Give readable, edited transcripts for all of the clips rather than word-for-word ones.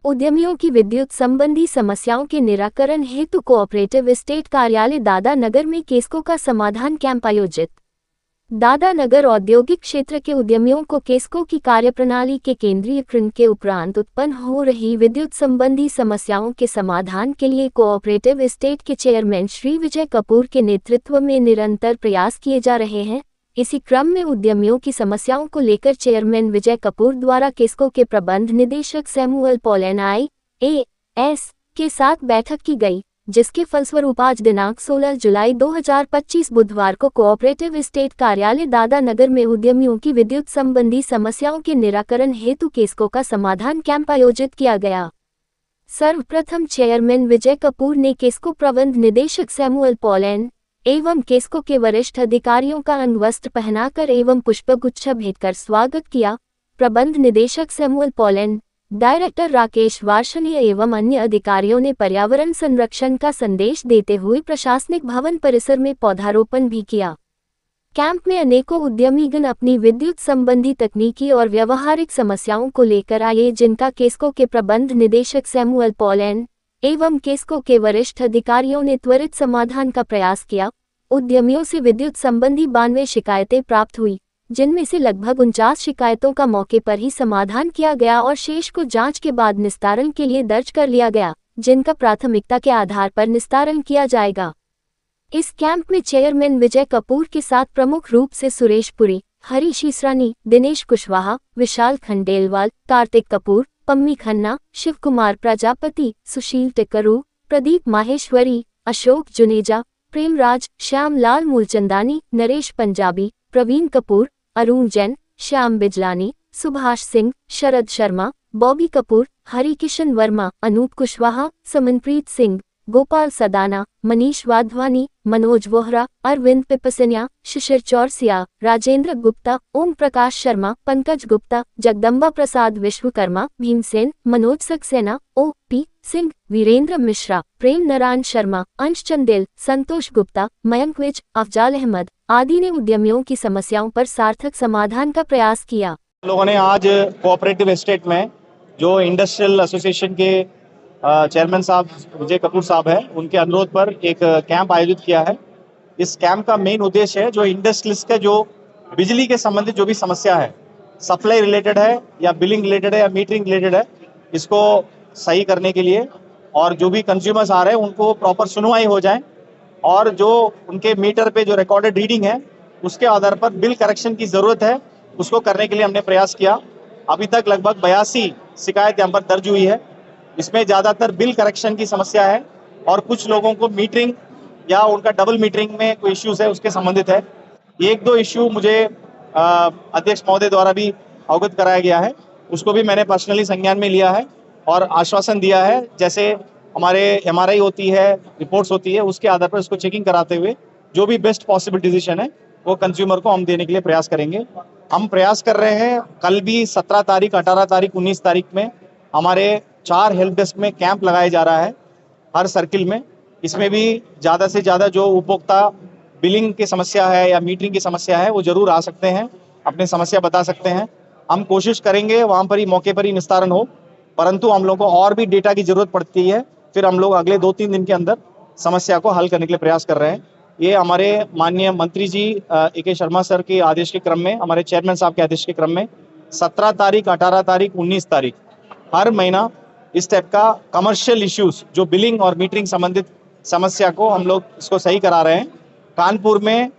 उद्यमियों की विद्युत संबंधी समस्याओं के निराकरण हेतु कोऑपरेटिव स्टेट कार्यालय दादा नगर में केस्को का समाधान कैंप आयोजित। दादा नगर औद्योगिक क्षेत्र के उद्यमियों को केस्को की कार्यप्रणाली के केंद्रीयकरण के उपरांत उत्पन्न हो रही विद्युत संबंधी समस्याओं के समाधान के लिए कोऑपरेटिव स्टेट के चेयरमैन श्री विजय कपूर के नेतृत्व में निरंतर प्रयास किए जा रहे हैं। इसी क्रम में उद्यमियों की समस्याओं को लेकर चेयरमैन विजय कपूर द्वारा केस्को के प्रबंध निदेशक सैमुअल पॉलेन IAS के साथ बैठक की गई, जिसके फलस्वरूप आज दिनांक 16 जुलाई 2025 बुधवार को कोऑपरेटिव स्टेट कार्यालय दादा नगर में उद्यमियों की विद्युत संबंधी समस्याओं के निराकरण हेतु केस्को का समाधान कैंप आयोजित किया गया। सर्वप्रथम चेयरमैन विजय कपूर ने केस्को प्रबंध निदेशक सैमुअल पॉलेन एवं केस्को के वरिष्ठ अधिकारियों का अंगवस्त्र पहनाकर एवं पुष्पगुच्छ भेंटकर स्वागत किया। प्रबंध निदेशक सैमुअल पॉलेन, डायरेक्टर राकेश वार्षणीय एवं अन्य अधिकारियों ने पर्यावरण संरक्षण का संदेश देते हुए प्रशासनिक भवन परिसर में पौधारोपण भी किया। कैंप में अनेकों उद्यमीगण अपनी विद्युत संबंधी तकनीकी और व्यावहारिक समस्याओं को लेकर आए, जिनका केस्को के प्रबंध निदेशक सैमुअल पॉलेन एवं केस्को के वरिष्ठ अधिकारियों ने त्वरित समाधान का प्रयास किया। उद्यमियों से विद्युत संबंधी 92 शिकायतें प्राप्त हुई, जिनमें से लगभग 49 शिकायतों का मौके पर ही समाधान किया गया और शेष को जांच के बाद निस्तारण के लिए दर्ज कर लिया गया, जिनका प्राथमिकता के आधार पर निस्तारण किया जाएगा। इस कैंप में चेयरमैन विजय कपूर के साथ प्रमुख रूप से सुरेश पुरी, हरीश ईसरानी, दिनेश कुशवाहा, विशाल खंडेलवाल, कार्तिक कपूर, पम्मी खन्ना, शिव कुमार प्रजापति, सुशील टिकरू, प्रदीप माहेश्वरी, अशोक जुनेजा, प्रेमराज, श्याम लाल मूलचंदानी, नरेश पंजाबी, प्रवीण कपूर, अरुण जैन, श्याम बिजलानी, सुभाष सिंह, शरद शर्मा, बॉबी कपूर, हरिकिशन वर्मा, अनूप कुशवाहा, समनप्रीत सिंह, गोपाल सदाना, मनीष वाधवानी, मनोज वोहरा, अरविंद पिपसनिया, शिशिर चौरसिया, राजेंद्र गुप्ता, ओम प्रकाश शर्मा, पंकज गुप्ता, जगदम्बा प्रसाद विश्वकर्मा, भीमसेन, मनोज सक्सेना, OP सिंह, वीरेंद्र मिश्रा, प्रेम नारायण शर्मा, अंश चंदेल, संतोष गुप्ता, मयंक विज, अफजाल अहमद आदि ने उद्यमियों की समस्याओं पर सार्थक समाधान का प्रयास किया। लोगों ने आज कोऑपरेटिव एस्टेट में जो इंडस्ट्रियल एसोसिएशन के चेयरमैन साहब विजय कपूर साहब हैं, उनके अनुरोध पर एक कैंप आयोजित किया है। इस कैंप का मेन उद्देश्य है जो इंडस्ट्रियलिस्ट का जो बिजली के संबंधित जो भी समस्या है, सप्लाई रिलेटेड है या बिलिंग रिलेटेड है या मीटरिंग रिलेटेड है, इसको सही करने के लिए और जो भी कंज्यूमर्स आ रहे हैं उनको प्रॉपर सुनवाई हो जाए और जो उनके मीटर पे जो रिकॉर्डेड रीडिंग है उसके आधार पर बिल करेक्शन की ज़रूरत है, उसको करने के लिए हमने प्रयास किया। अभी तक लगभग 82 शिकायत यहाँ पर दर्ज हुई है। इसमें ज़्यादातर बिल करेक्शन की समस्या है और कुछ लोगों को मीटरिंग या उनका डबल मीटरिंग में कोई इश्यूज है उसके संबंधित है। एक दो इश्यू मुझे अध्यक्ष महोदय द्वारा भी अवगत कराया गया है, उसको भी मैंने पर्सनली संज्ञान में लिया है और आश्वासन दिया है। जैसे हमारे MRI होती है, रिपोर्ट्स होती है, उसके आधार पर उसको चेकिंग कराते हुए जो भी बेस्ट पॉसिबल डिसीजन है वो कंज्यूमर को हम देने के लिए प्रयास करेंगे। हम प्रयास कर रहे हैं, कल भी 17 तारीख, 18 तारीख, 19 तारीख में हमारे 4 हेल्प डेस्क में कैंप लगाया जा रहा है हर सर्किल में। इसमें भी ज़्यादा से ज़्यादा जो उपभोक्ता बिलिंग की समस्या है या मीटरिंग की समस्या है वो ज़रूर आ सकते हैं, अपनी समस्या बता सकते हैं। हम कोशिश करेंगे वहाँ पर ही मौके पर ही निस्तारण हो, परंतु हम लोग को और भी डेटा की ज़रूरत पड़ती है। फिर हम लोग अगले 2-3 दिन के अंदर समस्या को हल करने के लिए प्रयास कर रहे हैं। ये हमारे माननीय मंत्री जी AK शर्मा सर के आदेश के क्रम में, हमारे चेयरमैन साहब के आदेश के क्रम में 17 तारीख, 18 तारीख, 19 तारीख हर महीना इस टाइप का कमर्शियल इश्यूज जो बिलिंग और मीटरिंग संबंधित समस्या को हम लोग इसको सही करा रहे हैं। कानपुर में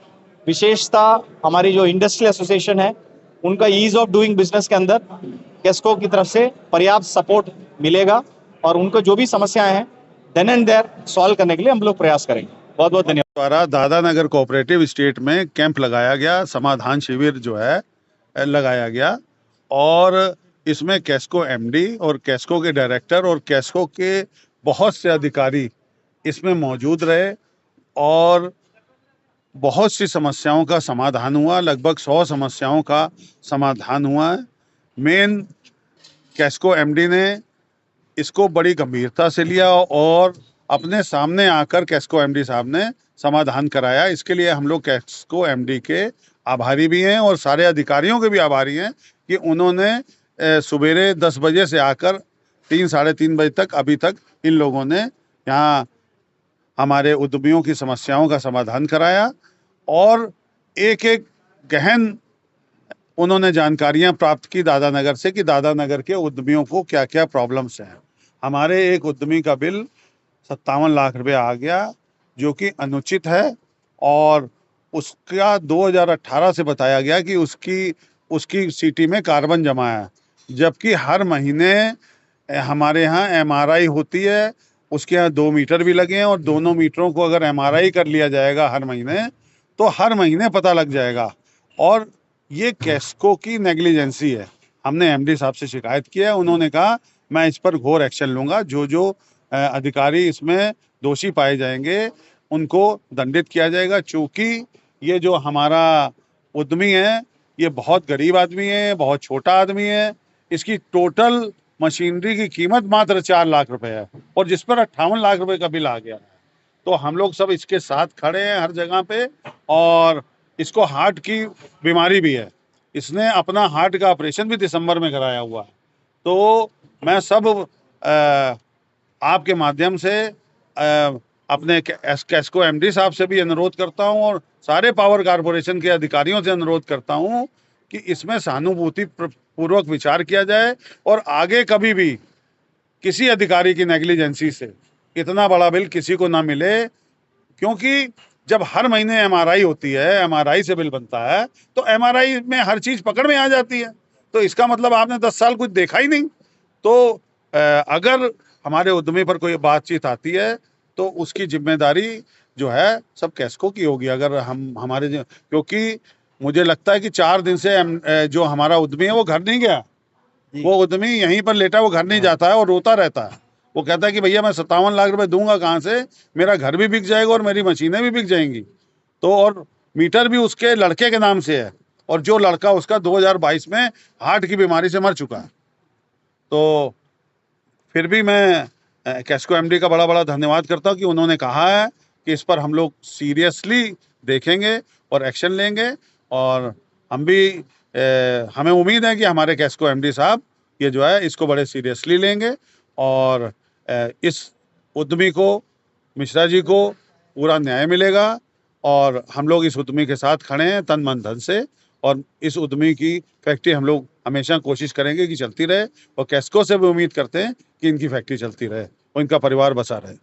विशेषता हमारी जो इंडस्ट्रियल एसोसिएशन है उनका ईज ऑफ डूइंग बिजनेस के अंदर केस्को की तरफ से पर्याप्त सपोर्ट मिलेगा और उनको जो भी समस्याएं हैं देन एंड देयर सॉल्व करने के लिए हम लोग प्रयास करेंगे। बहुत बहुत धन्यवाद। द्वारा दादा नगर कोऑपरेटिव स्टेट में कैंप लगाया गया, समाधान शिविर जो है लगाया गया और इसमें केस्को MD और केस्को के डायरेक्टर और केस्को के बहुत से अधिकारी इसमें मौजूद रहे और बहुत सी समस्याओं का समाधान हुआ। लगभग 100 समस्याओं का समाधान हुआ है। मेन केस्को MD ने इसको बड़ी गंभीरता से लिया और अपने सामने आकर केस्को MD साहब ने समाधान कराया। इसके लिए हम लोग केस्को MD के आभारी भी हैं और सारे अधिकारियों के भी आभारी हैं कि उन्होंने सवेरे 10 बजे से आकर साढ़े 3 बजे तक अभी तक इन लोगों ने यहाँ हमारे उद्यमियों की समस्याओं का समाधान कराया और एक एक गहन उन्होंने जानकारियां प्राप्त की दादा नगर से कि दादा नगर के उद्यमियों को क्या क्या प्रॉब्लम्स हैं। हमारे एक उद्यमी का बिल 57 लाख रुपए आ गया जो कि अनुचित है और उसका 2018 से बताया गया कि उसकी सीटी में कार्बन जमा है, जबकि हर महीने हमारे यहाँ एमआरआई होती है। उसके यहाँ 2 मीटर भी लगे हैं और दोनों मीटरों को अगर एमआरआई कर लिया जाएगा हर महीने तो हर महीने पता लग जाएगा। और ये कैस्को की नेग्लिजेंसी है। हमने एमडी साहब से शिकायत की है, उन्होंने कहा मैं इस पर घोर एक्शन लूंगा, जो अधिकारी इसमें दोषी पाए जाएंगे उनको दंडित किया जाएगा। चूंकि ये जो हमारा उद्यमी है ये बहुत गरीब आदमी है, बहुत छोटा आदमी है, इसकी टोटल मशीनरी की कीमत मात्र 4 लाख रुपए है और जिस पर 58 लाख रुपए का बिल आ गया है। तो हम लोग सब इसके साथ खड़े हैं हर जगह पे। और इसको हार्ट की बीमारी भी है, इसने अपना हार्ट का ऑपरेशन भी दिसंबर में कराया हुआ है। तो मैं सब आपके माध्यम से अपने कैस्को एमडी साहब से भी अनुरोध करता हूं और सारे पावर कारपोरेशन के अधिकारियों से अनुरोध करता हूं कि इसमें सहानुभूति पूर्वक विचार किया जाए और आगे कभी भी किसी अधिकारी की नेग्लिजेंसी से इतना बड़ा बिल किसी को ना मिले। क्योंकि जब हर महीने एमआरआई होती है, एमआरआई से बिल बनता है, तो एमआरआई में हर चीज पकड़ में आ जाती है। तो इसका मतलब आपने 10 साल कुछ देखा ही नहीं। तो अगर हमारे उद्यमी पर कोई बातचीत आती है तो उसकी जिम्मेदारी जो है सब कैस्को की होगी। अगर क्योंकि मुझे लगता है कि 4 दिन से जो हमारा उद्यमी है वो घर नहीं गया। वो उद्यमी यहीं पर लेटा, वो घर नहीं जाता है और रोता रहता है। वो कहता है कि भैया मैं 57 लाख रुपए दूंगा कहाँ से, मेरा घर भी बिक जाएगा और मेरी मशीनें भी बिक जाएंगी। तो और मीटर भी उसके लड़के के नाम से है और जो लड़का उसका 2022 में हार्ट की बीमारी से मर चुका है। तो फिर भी मैं कैस्को एमडी का बड़ा बड़ा धन्यवाद करता हूँ कि उन्होंने कहा है कि इस पर हम लोग सीरियसली देखेंगे और एक्शन लेंगे। और हम भी हमें उम्मीद है कि हमारे कैस्को एमडी साहब ये जो है इसको बड़े सीरियसली लेंगे और इस उद्यमी को, मिश्रा जी को पूरा न्याय मिलेगा। और हम लोग इस उद्यमी के साथ खड़े हैं तन मन धन से और इस उद्यमी की फैक्ट्री हम लोग हमेशा कोशिश करेंगे कि चलती रहे और कैस्को से भी उम्मीद करते हैं कि इनकी फैक्ट्री चलती रहे और इनका परिवार बसा रहे।